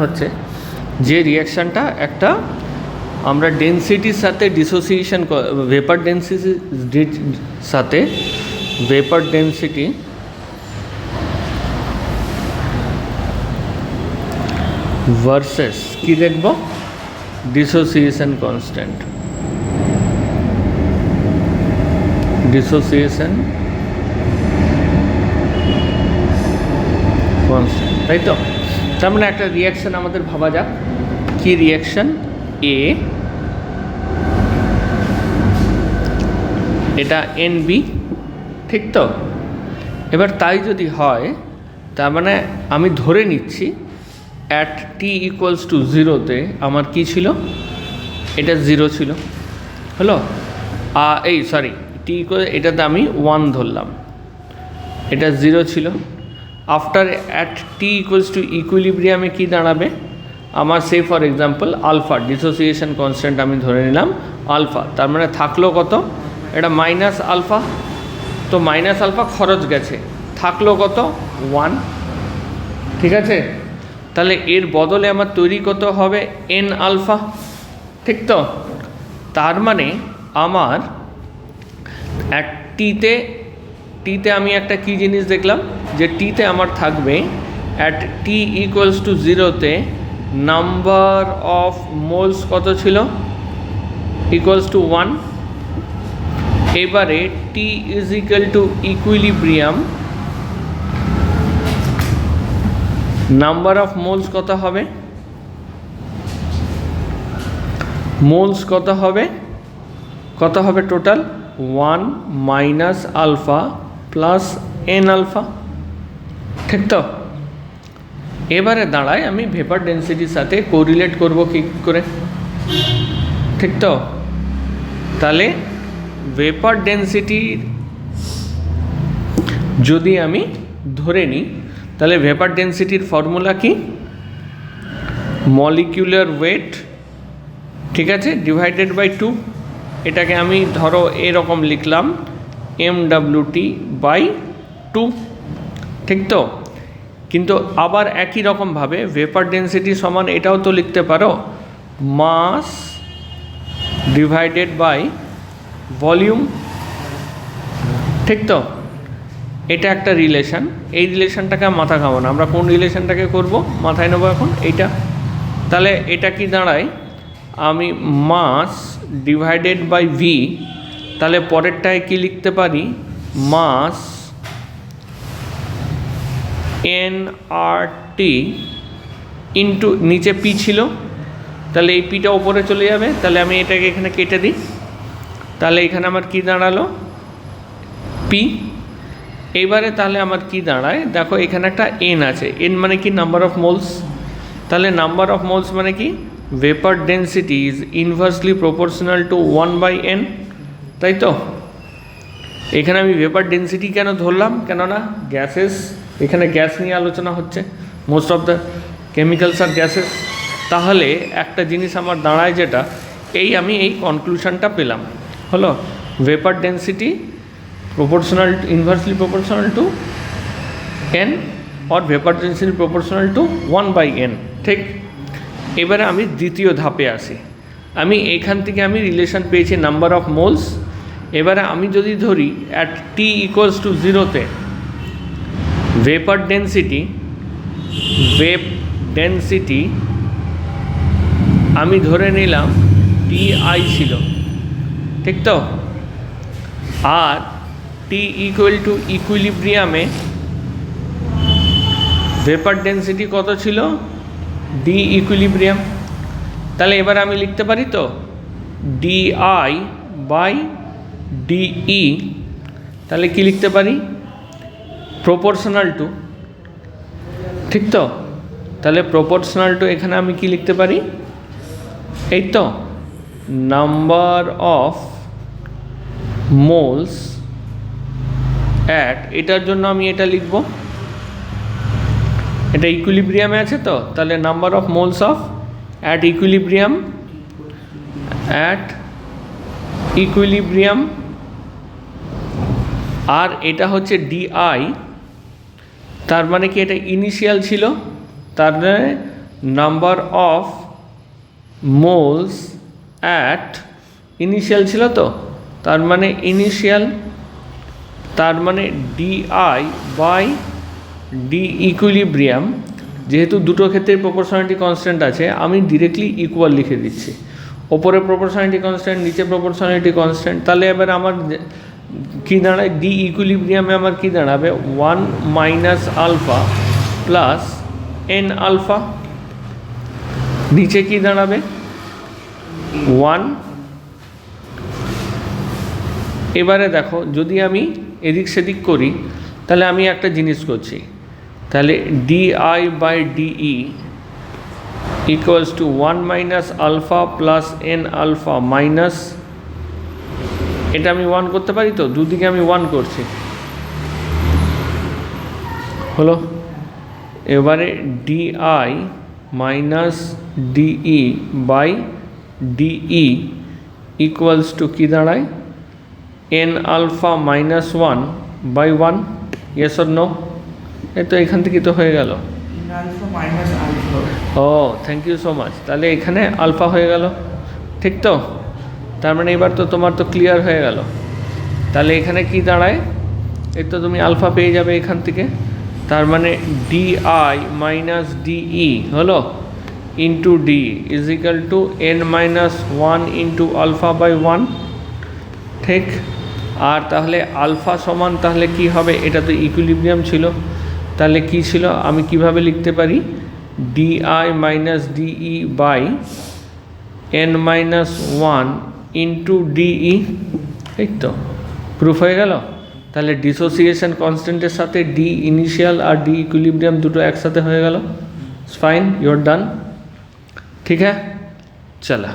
হচ্ছে যে রিয়াকশানটা একটা আমরা ডেন্সিটির সাথে ডিসোসিয়েশন ভেপার ডেন্সিটির সাথে ভেপার ডেন্সিটি ভার্সেস কি দেখব ডিসোসিয়েশন কনস্ট্যান্ট তাই তো। তার মানে একটা রিয়াকশান আমাদের ভাবা যাক, কি রিয়াকশান এ, এটা NB, ঠিক তো। এবার তাই যদি হয় তার মানে আমি ধরে নিচ্ছি অ্যাট t=0 আমার কি ছিল, এটা 0 ছিল, হলো। এটাতে আমি 1 ধরলাম, এটা 0 ছিল। আফটার অ্যাট t=ইকুইলিব্রিয়ামে কি দাঁড়াবে আমার, সে for example alpha, dissociation constant আমি ধরে নিলাম আলফা, তার মানে থাকলো কত, এটা মাইনাস আলফা, তো মাইনাস আলফা খরচ গেছে, থাকলো কত 1, ঠিক আছে। তাহলে এর বদলে আমার তৈরি কত হবে n আলফা, ঠিক তো। তার মানে আমার অ্যাট টিতে আমি একটা কি জিনিস দেখলাম, যে টিতে আমার থাকবে at t=0 number of moles কত ছিল, =1। এবারে t=ইকুইলিব্রিয়াম, নাম্বার অফ মোলস কত হবে, total 1 minus alpha plus n alpha, ঠিক তো। এবারে দাঁড়ায় আমি ভেপার ডেন্সিটির সাথে কোরিলেট করব কি করে, ঠিক তো। তাহলে ভেপার ডেন্সিটির যদি আমি ধরে নিই, তাহলে ভেপার ডেন্সিটির ফর্মুলা কি, মলিকিউলার ওয়েট, ঠিক আছে, ডিভাইডেড বাই 2। এটাকে আমি ধরো এরকম লিখলাম mWt/2, ঠিক তো। কিন্তু আবার একই রকমভাবে ভেপার ডেন্সিটি সমান এটাও তো লিখতে পারো, মাস ডিভাইডেড বাই ভলিউম, ঠিক তো। এটা একটা রিলেশন, এই রিলেশনটাকে মাথা খাবো না, আমরা কোন রিলেশনটাকে করব মাথায় নেবো এখন এইটা। তাহলে এটা কি দাঁড়ায়, আমি মাস ডিভাইডেড বাই ভি, তাহলে পরেরটায় কি লিখতে পারি, মাস nRT ইন্টু নিচে পি ছিল, তাহলে এই পিটা ওপরে চলে যাবে, তাহলে আমি এটাকে এখানে কেটে দিই, তাহলে এখানে আমার কি দাঁড়ালো পি। এবারে তাহলে আমার কি দাঁড়ায়, দেখো এখানে একটা n আছে, n মানে কি নাম্বার অফ মোলস, তাহলে নাম্বার অফ মোলস মানে কি vapour density is inversely proportional to 1/n, তাই তো। এখানে আমি ভেপার ডেন্সিটি কেন ধরলাম, কেননা গ্যাসেস, এখানে গ্যাস নিয়ে আলোচনা হচ্ছে, মোস্ট অফ দ্য কেমিক্যালস আর গ্যাসেস। তাহলে একটা জিনিস আমার দাঁড়ায় যেটা, আমি এই কনক্লুশনটা পেলাম, হলো vapour density inversely proportional to n or vapor density proportional to 1/n, ঠিক। এবারে আমি দ্বিতীয় ধাপে আসি, আমি এখান থেকে আমি রিলেশন পেয়েছি নাম্বার অফ মোলস। এবারে আমি যদি ধরি অ্যাট t=0 ভেপার ডেন্সিটি আমি ধরে নিলাম Ti ছিল, ঠিক তো। আর t=ইকুইলিব্রিয়ামে ভেপার ডেন্সিটি কত ছিল, ডি ইকুইলিব্রিয়াম। তাহলে এবার আমি লিখতে পারি তো DI/DE, তাহলে কি লিখতে পারি, প্রপোর্শনাল টু, ঠিক তো। তাহলে প্রপোর্শনাল টু এখানে আমি কি লিখতে পারি, এই তো নাম্বার অফ মোলস অ্যাট, এটার জন্য আমি এটা লিখব, এটা ইকুইলিব্রিয়ামে আছে তো, তাহলে number of moles of at equilibrium, আর এটা হচ্ছে DI, তার মানে কি এটা ইনিশিয়াল ছিল, তার মানে number of moles at initial ছিল তো, তার মানে ইনিশিয়াল, তার মানে ডিআই বাই ডি ইকুইলিব্রিয়াম, যেহেতু দুটো ক্ষেত্রে প্রপোর্শনালিটি কনস্ট্যান্ট আছে আমি ডিরেক্টলি ইকুয়াল লিখে দিচ্ছি, ওপরে প্রপোর্শনালিটি কনস্ট্যান্ট নিচে প্রপোর্শনালিটি কনস্ট্যান্ট। তাহলে এবার আমার কী দাঁড়ায়, ডি ইকুইলিব্রিয়ামে আমার কী দাঁড়াবে 1 minus alpha plus N alpha, নিচে কী দাঁড়াবে 1। এবারে দেখো যদি আমি এদিক সেদিক করি তাহলে আমি একটা জিনিস করছি, তাহলে DI by DE equals to 1 minus alpha plus N alpha minus, এটা আমি 1 করতে পারি তো, দুদিকে আমি 1 করছি, হলো। এবারে DI minus DE by DE equals to কী দাঁড়ায় N alpha minus 1 by 1, yes or no? এই তো এখান থেকে তো হয়ে গেল, ও থ্যাংক ইউ সো মাচ। তাহলে এখানে আলফা হয়ে গেল, ঠিক তো? তার মানে এবার তো তোমার তো ক্লিয়ার হয়ে গেল। তাহলে এখানে কি দাঁড়ায়, এই তো তুমি আলফা পেয়ে যাবে এখান থেকে, তার মানে ডিআই মাইনাস ডিই হলো into D is equal to N minus 1 into alpha by 1, ঠিক। আর তাহলে আলফা সমান তাহলে কি হবে, এটা তো ইকুইলিব্রিয়াম ছিল, তাহলে কি ছিল, আমি কিভাবে লিখতে পারি DI minus DE by N minus 1 into DE, ঠিক তো? প্রুফ হয়ে গেল। তাহলে ডিসোসিয়েশন কনস্ট্যান্টের সাথে ডি ইনিশিয়াল আর ডি ইকুইলিব্রিয়াম দুটো একসাথে হয়ে গেল। Fine, you are done. ঠিক হ্যাঁ, চলা।